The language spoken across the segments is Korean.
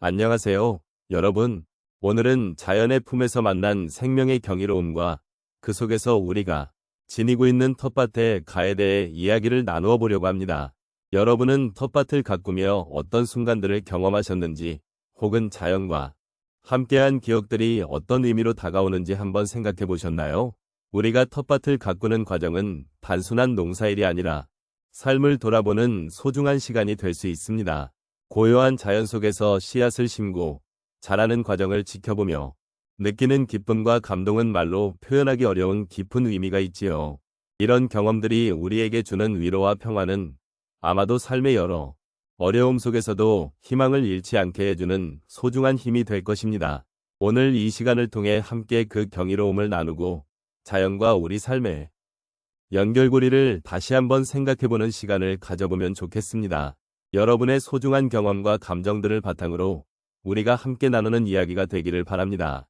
안녕하세요, 여러분. 오늘은 자연의 품에서 만난 생명의 경이로움과 그 속에서 우리가 지니고 있는 텃밭의 가에 대해 이야기를 나누어 보려고 합니다. 여러분은 텃밭을 가꾸며 어떤 순간들을 경험하셨는지, 혹은 자연과 함께한 기억들이 어떤 의미로 다가오는지 한번 생각해 보셨나요? 우리가 텃밭을 가꾸는 과정은 단순한 농사일이 아니라 삶을 돌아보는 소중한 시간이 될 수 있습니다. 고요한 자연 속에서 씨앗을 심고 자라는 과정을 지켜보며 느끼는 기쁨과 감동은 말로 표현하기 어려운 깊은 의미가 있지요. 이런 경험들이 우리에게 주는 위로와 평화는 아마도 삶의 여러 어려움 속에서도 희망을 잃지 않게 해주는 소중한 힘이 될 것입니다. 오늘 이 시간을 통해 함께 그 경이로움을 나누고 자연과 우리 삶의 연결고리를 다시 한번 생각해보는 시간을 가져보면 좋겠습니다. 여러분의 소중한 경험과 감정들을 바탕으로 우리가 함께 나누는 이야기가 되기를 바랍니다.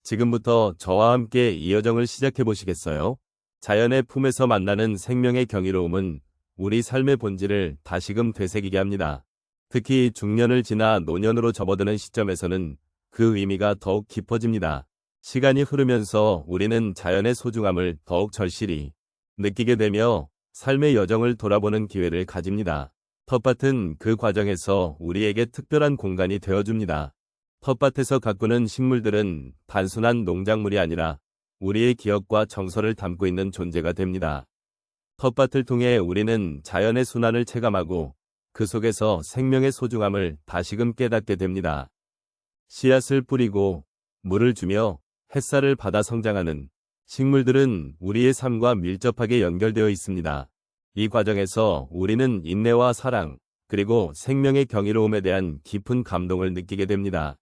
지금부터 저와 함께 이 여정을 시작해 보시겠어요? 자연의 품에서 만나는 생명의 경이로움은 우리 삶의 본질을 다시금 되새기게 합니다. 특히 중년을 지나 노년으로 접어드는 시점에서는 그 의미가 더욱 깊어집니다. 시간이 흐르면서 우리는 자연의 소중함을 더욱 절실히 느끼게 되며 삶의 여정을 돌아보는 기회를 가집니다. 텃밭은 그 과정에서 우리에게 특별한 공간이 되어줍니다. 텃밭에서 가꾸는 식물들은 단순한 농작물이 아니라 우리의 기억과 정서를 담고 있는 존재가 됩니다. 텃밭을 통해 우리는 자연의 순환을 체감하고 그 속에서 생명의 소중함을 다시금 깨닫게 됩니다. 씨앗을 뿌리고 물을 주며 햇살을 받아 성장하는 식물들은 우리의 삶과 밀접하게 연결되어 있습니다. 이 과정에서 우리는 인내와 사랑, 그리고 생명의 경이로움에 대한 깊은 감동을 느끼게 됩니다.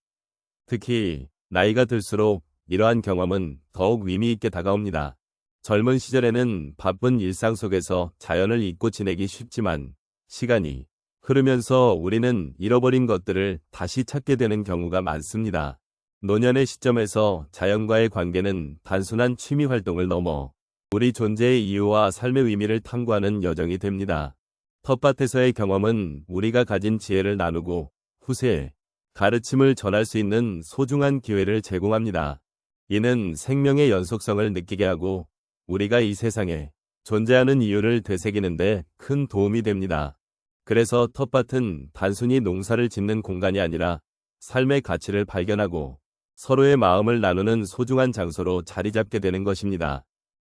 특히 나이가 들수록 이러한 경험은 더욱 의미 있게 다가옵니다. 젊은 시절에는 바쁜 일상 속에서 자연을 잊고 지내기 쉽지만 시간이 흐르면서 우리는 잃어버린 것들을 다시 찾게 되는 경우가 많습니다. 노년의 시점에서 자연과의 관계는 단순한 취미 활동을 넘어 우리 존재의 이유와 삶의 의미를 탐구하는 여정이 됩니다. 텃밭에서의 경험은 우리가 가진 지혜를 나누고 후세에 가르침을 전할 수 있는 소중한 기회를 제공합니다. 이는 생명의 연속성을 느끼게 하고 우리가 이 세상에 존재하는 이유를 되새기는 데 큰 도움이 됩니다. 그래서 텃밭은 단순히 농사를 짓는 공간이 아니라 삶의 가치를 발견하고 서로의 마음을 나누는 소중한 장소로 자리 잡게 되는 것입니다.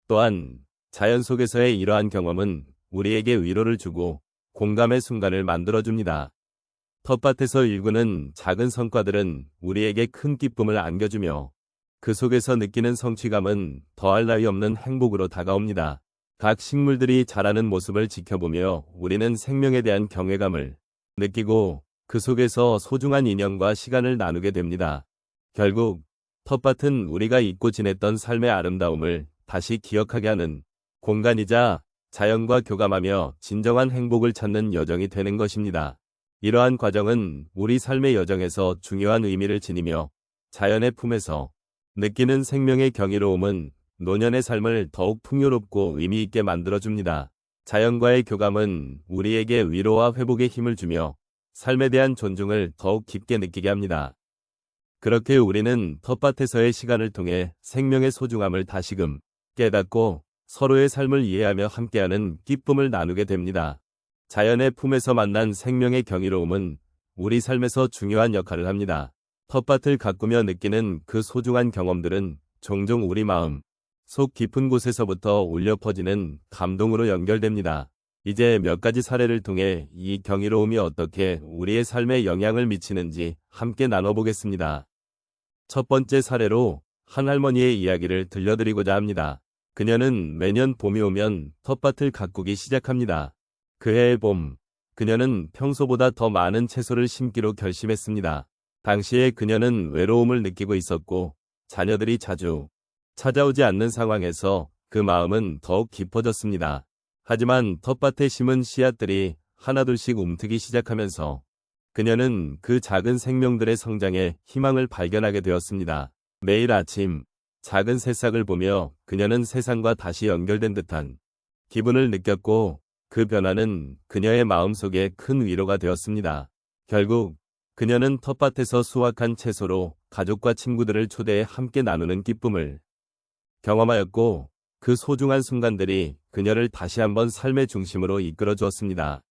또한 자연 속에서의 이러한 경험은 우리에게 위로를 주고 공감의 순간을 만들어줍니다. 텃밭에서 일구는 작은 성과들은 우리에게 큰 기쁨을 안겨주며 그 속에서 느끼는 성취감은 더할 나위 없는 행복으로 다가옵니다. 각 식물들이 자라는 모습을 지켜보며 우리는 생명에 대한 경외감을 느끼고 그 속에서 소중한 인연과 시간을 나누게 됩니다. 결국 텃밭은 우리가 잊고 지냈던 삶의 아름다움을 다시 기억하게 하는 공간이자 자연과 교감하며 진정한 행복을 찾는 여정이 되는 것입니다. 이러한 과정은 우리 삶의 여정에서 중요한 의미를 지니며 자연의 품에서 느끼는 생명의 경이로움은 노년의 삶을 더욱 풍요롭고 의미 있게 만들어줍니다. 자연과의 교감은 우리에게 위로와 회복의 힘을 주며 삶에 대한 존중을 더욱 깊게 느끼게 합니다. 그렇게 우리는 텃밭에서의 시간을 통해 생명의 소중함을 다시금 깨닫고 서로의 삶을 이해하며 함께하는 기쁨을 나누게 됩니다. 자연의 품에서 만난 생명의 경이로움은 우리 삶에서 중요한 역할을 합니다. 텃밭을 가꾸며 느끼는 그 소중한 경험들은 종종 우리 마음 속 깊은 곳에서부터 울려 퍼지는 감동으로 연결됩니다. 이제 몇 가지 사례를 통해 이 경이로움이 어떻게 우리의 삶에 영향을 미치는지 함께 나눠보겠습니다. 첫 번째 사례로 한 할머니의 이야기를 들려드리고자 합니다. 그녀는 매년 봄이 오면 텃밭을 가꾸기 시작합니다. 그해의 봄, 그녀는 평소보다 더 많은 채소를 심기로 결심했습니다. 당시에 그녀는 외로움을 느끼고 있었고 자녀들이 자주 찾아오지 않는 상황에서 그 마음은 더욱 깊어졌습니다. 하지만 텃밭에 심은 씨앗들이 하나둘씩 움트기 시작하면서 그녀는 그 작은 생명들의 성장에 희망을 발견하게 되었습니다. 매일 아침 작은 새싹을 보며 그녀는 세상과 다시 연결된 듯한 기분을 느꼈고 그 변화는 그녀의 마음속에 큰 위로가 되었습니다. 결국 그녀는 텃밭에서 수확한 채소로 가족과 친구들을 초대해 함께 나누는 기쁨을 경험하였고, 그 소중한 순간들이 그녀를 다시 한번 삶의 중심으로 이끌어 주었습니다.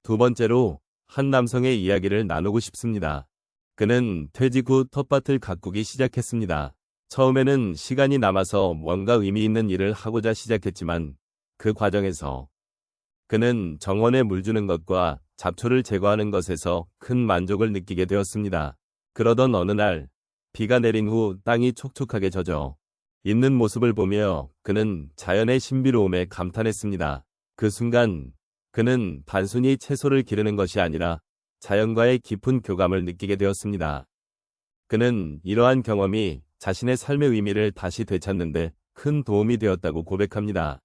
두 번째로, 한 남성의 이야기를 나누고 싶습니다. 그는 퇴직 후 텃밭을 가꾸기 시작했습니다. 처음에는 시간이 남아서 뭔가 의미 있는 일을 하고자 시작했지만, 그 과정에서 그는 정원에 물 주는 것과 잡초를 제거하는 것에서 큰 만족을 느끼게 되었습니다. 그러던 어느 날, 비가 내린 후 땅이 촉촉하게 젖어 있는 모습을 보며 그는 자연의 신비로움에 감탄했습니다. 그 순간, 그는 단순히 채소를 기르는 것이 아니라 자연과의 깊은 교감을 느끼게 되었습니다. 그는 이러한 경험이 자신의 삶의 의미를 다시 되찾는데 큰 도움이 되었다고 고백합니다.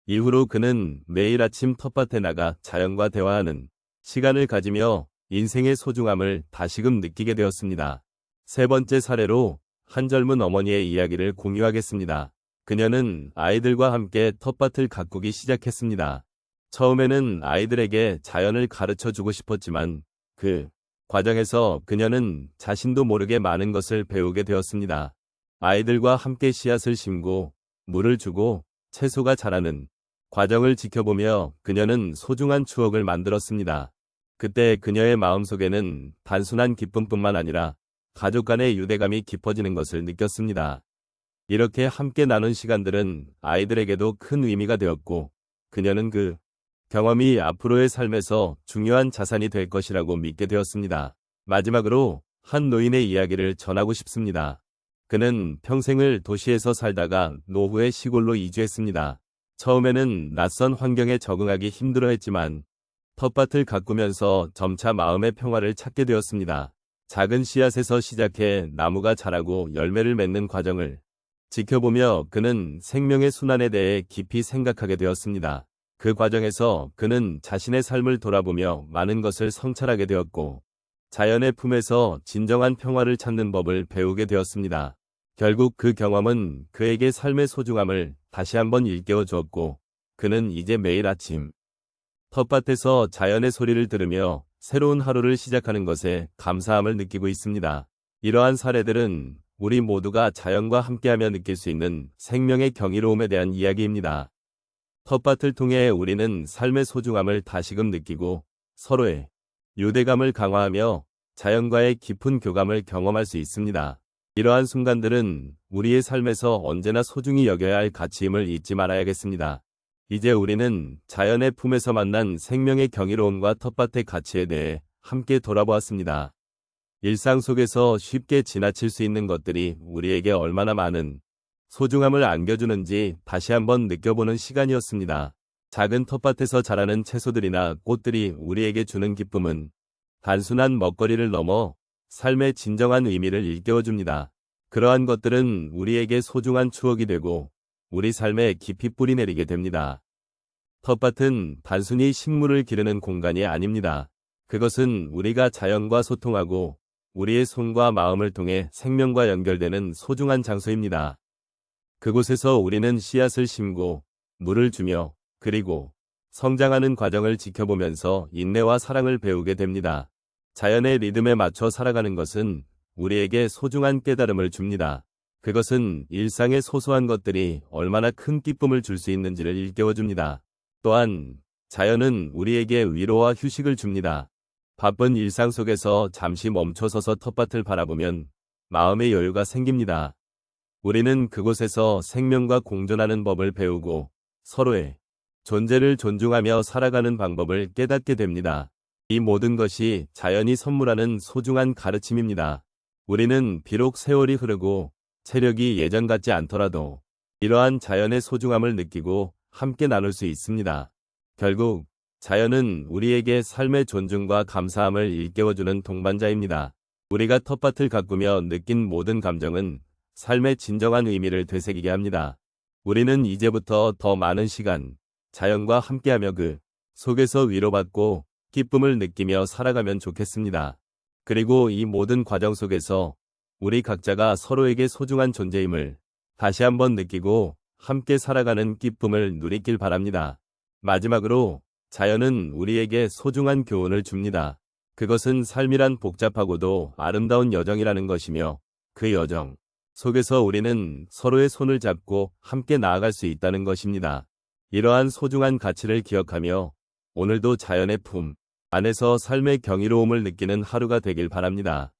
이후로 그는 매일 아침 텃밭에 나가 자연과 대화하는 시간을 가지며 인생의 소중함을 다시금 느끼게 되었습니다. 세 번째 사례로 한 젊은 어머니의 이야기를 공유하겠습니다. 그녀는 아이들과 함께 텃밭을 가꾸기 시작했습니다. 처음에는 아이들에게 자연을 가르쳐 주고 싶었지만 그 과정에서 그녀는 자신도 모르게 많은 것을 배우게 되었습니다. 아이들과 함께 씨앗을 심고 물을 주고 채소가 자라는 과정을 지켜보며 그녀는 소중한 추억을 만들었습니다. 그때 그녀의 마음속에는 단순한 기쁨뿐만 아니라 가족 간의 유대감이 깊어지는 것을 느꼈습니다. 이렇게 함께 나눈 시간들은 아이들에게도 큰 의미가 되었고, 그녀는 그 경험이 앞으로의 삶에서 중요한 자산이 될 것이라고 믿게 되었습니다. 마지막으로 한 노인의 이야기를 전하고 싶습니다. 그는 평생을 도시에서 살다가 노후에 시골로 이주했습니다. 처음에는 낯선 환경에 적응하기 힘들어했지만 텃밭을 가꾸면서 점차 마음의 평화를 찾게 되었습니다. 작은 씨앗에서 시작해 나무가 자라고 열매를 맺는 과정을 지켜보며 그는 생명의 순환에 대해 깊이 생각하게 되었습니다. 그 과정에서 그는 자신의 삶을 돌아보며 많은 것을 성찰하게 되었고, 자연의 품에서 진정한 평화를 찾는 법을 배우게 되었습니다. 결국 그 경험은 그에게 삶의 소중함을 다시 한번 일깨워 주었고, 그는 이제 매일 아침 텃밭에서 자연의 소리를 들으며 새로운 하루를 시작하는 것에 감사함을 느끼고 있습니다. 이러한 사례들은 우리 모두가 자연과 함께하며 느낄 수 있는 생명의 경이로움에 대한 이야기입니다. 텃밭을 통해 우리는 삶의 소중함을 다시금 느끼고 서로의 유대감을 강화하며 자연과의 깊은 교감을 경험할 수 있습니다. 이러한 순간들은 우리의 삶에서 언제나 소중히 여겨야 할 가치임을 잊지 말아야겠습니다. 이제 우리는 자연의 품에서 만난 생명의 경이로움과 텃밭의 가치에 대해 함께 돌아보았습니다. 일상 속에서 쉽게 지나칠 수 있는 것들이 우리에게 얼마나 많은 소중함을 안겨주는지 다시 한번 느껴보는 시간이었습니다. 작은 텃밭에서 자라는 채소들이나 꽃들이 우리에게 주는 기쁨은 단순한 먹거리를 넘어 삶의 진정한 의미를 일깨워줍니다. 그러한 것들은 우리에게 소중한 추억이 되고 우리 삶에 깊이 뿌리내리게 됩니다. 텃밭은 단순히 식물을 기르는 공간이 아닙니다. 그것은 우리가 자연과 소통하고 우리의 손과 마음을 통해 생명과 연결되는 소중한 장소입니다. 그곳에서 우리는 씨앗을 심고 물을 주며 그리고 성장하는 과정을 지켜보면서 인내와 사랑을 배우게 됩니다. 자연의 리듬에 맞춰 살아가는 것은 우리에게 소중한 깨달음을 줍니다. 그것은 일상의 소소한 것들이 얼마나 큰 기쁨을 줄 수 있는지를 일깨워줍니다. 또한 자연은 우리에게 위로와 휴식을 줍니다. 바쁜 일상 속에서 잠시 멈춰서서 텃밭을 바라보면 마음의 여유가 생깁니다. 우리는 그곳에서 생명과 공존하는 법을 배우고 서로의 존재를 존중하며 살아가는 방법을 깨닫게 됩니다. 이 모든 것이 자연이 선물하는 소중한 가르침입니다. 우리는 비록 세월이 흐르고 체력이 예전 같지 않더라도 이러한 자연의 소중함을 느끼고 함께 나눌 수 있습니다. 결국 자연은 우리에게 삶의 존중과 감사함을 일깨워주는 동반자입니다. 우리가 텃밭을 가꾸며 느낀 모든 감정은 삶의 진정한 의미를 되새기게 합니다. 우리는 이제부터 더 많은 시간, 자연과 함께하며 그 속에서 위로받고 기쁨을 느끼며 살아가면 좋겠습니다. 그리고 이 모든 과정 속에서 우리 각자가 서로에게 소중한 존재임을 다시 한번 느끼고 함께 살아가는 기쁨을 누리길 바랍니다. 마지막으로 자연은 우리에게 소중한 교훈을 줍니다. 그것은 삶이란 복잡하고도 아름다운 여정이라는 것이며 그 여정 속에서 우리는 서로의 손을 잡고 함께 나아갈 수 있다는 것입니다. 이러한 소중한 가치를 기억하며 오늘도 자연의 품 안에서 삶의 경이로움을 느끼는 하루가 되길 바랍니다.